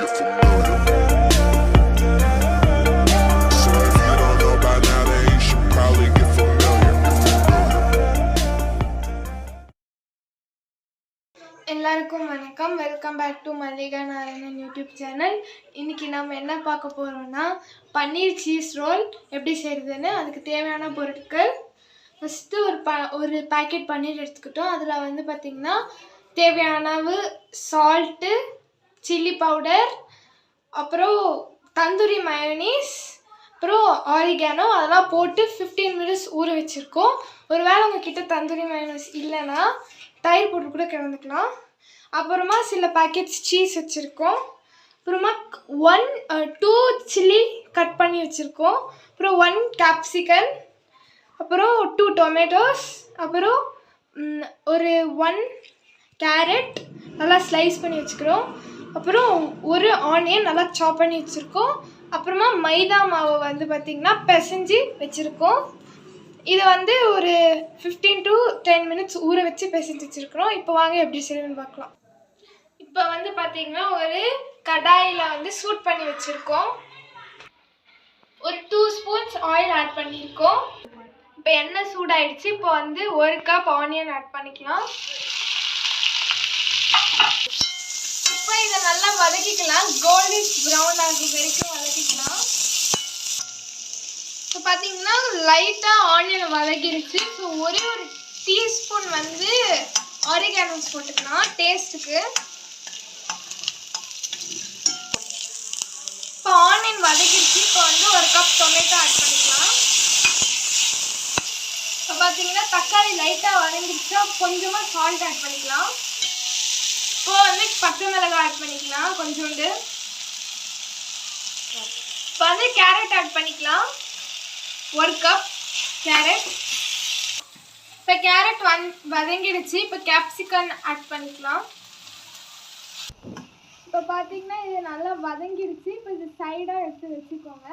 get familiar. So if you don't know by now, then you should probably get familiar. எல்லாருக்கும் வணக்கம். Welcome back to Mallika Narayanan YouTube channel. இன்றைக்கி நம்ம என்ன பார்க்க போகிறோம்னா பன்னீர் சீஸ் ரோல் எப்படி செய்கிறதுன்னு. அதுக்கு தேவையான பொருட்கள் ஃபஸ்ட்டு ஒரு பேக்கெட் பன்னீர் எடுத்துக்கிட்டோம். அதில் வந்து பார்த்திங்கன்னா தேவையான அளவு சால்ட்டு, சில்லி பவுடர், அப்புறம் தந்தூரி மயோனீஸ், அப்புறம் ஆரிகானோ அதெல்லாம் போட்டு 15 மினிட்ஸ் ஊற வச்சுருக்கோம். ஒரு வேளை உங்ககிட்ட தந்தூரி மயோனீஸ் இல்லைன்னா தயிர் போட்டு கூட கலந்துக்கலாம். அப்புறமா சில பேக்கெட்ஸ் சீஸ் வச்சுருக்கோம். அப்புறமா 2 சில்லி கட் பண்ணி வச்சுருக்கோம். அப்புறம் 1 கேப்சிகன், அப்புறம் 2 டொமேட்டோஸ், அப்புறம் ஒரு 1 கேரட் நல்லா ஸ்லைஸ் பண்ணி வச்சுக்கிறோம். அப்புறம் ஒரு ஆனியன் நல்லா சாப் பண்ணி வச்சுருக்கோம். அப்புறமா மைதா மாவை வந்து பார்த்திங்கன்னா பிசைஞ்சு வச்சுருக்கோம். இதை வந்து ஒரு 15 to 10 மினிட்ஸ் ஊற வச்சு பிசைஞ்சு வச்சுருக்கிறோம். இப்போ வாங்க எப்படி செய்யணும்னு பார்க்கலாம். இப்போ வந்து பார்த்திங்கன்னா ஒரு கடாயில் வந்து சூட் பண்ணி வச்சுருக்கோம். ஒரு 2 ஸ்பூன்ஸ் ஆயில் ஆட் பண்ணியிருக்கோம். இப்போ எண்ணெய் சூடாயிடுச்சு. இப்போ வந்து 1 கப் ஆனியன் ஆட் பண்ணிக்கலாம். இப்போ இதை நல்லா வதக்கிக்கலாம். கோல்டிஷ் ப்ரௌன் ஆகும் வரைக்கும் வதக்கிக்கலாம். இப்போ பார்த்தீங்கன்னா லைட்டாக ஆனியன் வதக்கிடுச்சு. ஸோ ஒரு டீஸ்பூன் வந்து ஆரிகானோஸ் போட்டுக்கலாம் டேஸ்ட்டுக்கு. இப்போ ஆனியன் வதக்கிடுச்சு. இப்போ வந்து 1 கப் டொமேட்டோ ஆட் பண்ணிக்கலாம். இப்போ பார்த்தீங்கன்னா தக்காளி லைட்டாக வதங்கிடுச்சு. கொஞ்சமாக சால்ட் ஆட் பண்ணிக்கலாம். இப்போ வந்து பச்சை மிளகாய் ஆட் பண்ணிக்கலாம் கொஞ்சோண்டு. இப்போ வந்து கேரட் ஆட் பண்ணிக்கலாம். 1 கப் கேரட். இப்போ கேரட் வதங்கிடுச்சு. இப்போ கேப்சிகன் ஆட் பண்ணிக்கலாம். இப்போ பார்த்தீங்கன்னா இது நல்லா வதங்கிடுச்சு. இப்போ இது சைடாக எடுத்து வச்சுக்கோங்க.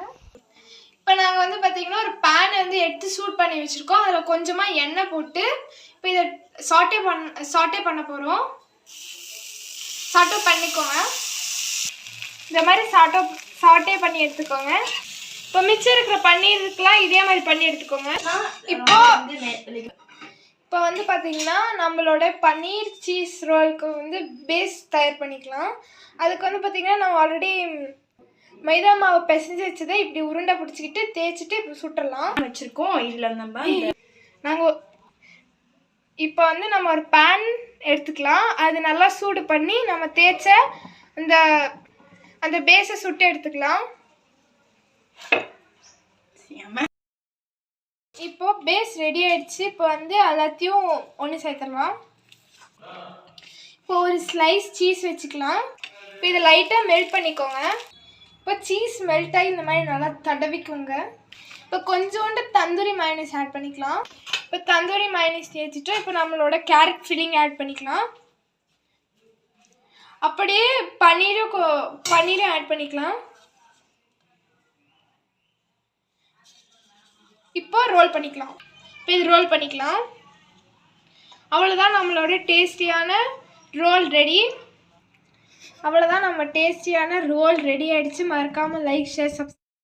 இப்போ நாங்கள் வந்து பார்த்திங்கன்னா ஒரு பேன் வந்து எடுத்து சூட் பண்ணி வச்சுருக்கோம். அதில் கொஞ்சமாக எண்ணெய் போட்டு இப்போ இதை சாட்டே பண்ண போகிறோம். சாட்டே பண்ணிக்கோங்க. இந்த மாதிரி சாட்டே பண்ணி எடுத்துக்கோங்க. இப்போ மிச்சம் இருக்கிற பன்னீருக்குலாம் இதே மாதிரி பண்ணி எடுத்துக்கோங்க. இப்போ வந்து பார்த்திங்கன்னா நம்மளோட பன்னீர் சீஸ் ரோலுக்கு வந்து பேஸ் தயார் பண்ணிக்கலாம். அதுக்கு வந்து பார்த்திங்கன்னா நம்ம ஆல்ரெடி மைதா மாவு பிசைஞ்சு வச்சதை இப்படி உருண்டை பிடிச்சிக்கிட்டு தேய்ச்சிட்டு இப்படி சுட்டுடலாம் வச்சுருக்கோம். இதில் நாங்கள் இப்போ வந்து நம்ம ஒரு பேன் எடுத்துக்கலாம். அது நல்லா சூடு பண்ணி நம்ம தேய்ச்ச அந்த பேஸை சுட்டு எடுத்துக்கலாம். இப்போ பேஸ் ரெடி ஆயிடுச்சு. இப்போ வந்து எல்லாத்தையும் ஒன்று சேர்த்துடலாம். இப்போ ஒரு ஸ்லைஸ் சீஸ் வச்சுக்கலாம். இப்போ இதை லைட்டாக மெல்ட் பண்ணிக்கோங்க. இப்போ சீஸ் மெல்ட் ஆகி இந்த மாதிரி நல்லா தடவிக்கோங்க. இப்போ கொஞ்சோண்டு தந்தூரி மயோனீஸ் ஆட் பண்ணிக்கலாம். இப்போ தந்தூரி மயோனீஸ் தேய்ச்சிட்டு இப்போ நம்மளோட கேரட் ஃபில்லிங் ஆட் பண்ணிக்கலாம். அப்படியே பன்னீரும் ஆட் பண்ணிக்கலாம். இப்போ ரோல் பண்ணிக்கலாம். இப்போ இது ரோல் பண்ணிக்கலாம். அவ்வளோதான் நம்மளோட டேஸ்டியான ரோல் ரெடி. அவ்வளோதான் நம்ம டேஸ்டியான ரோல் ரெடி ஆகிடுச்சு. மறக்காமல் லைக், ஷேர், சப்ஸ்கிரைப்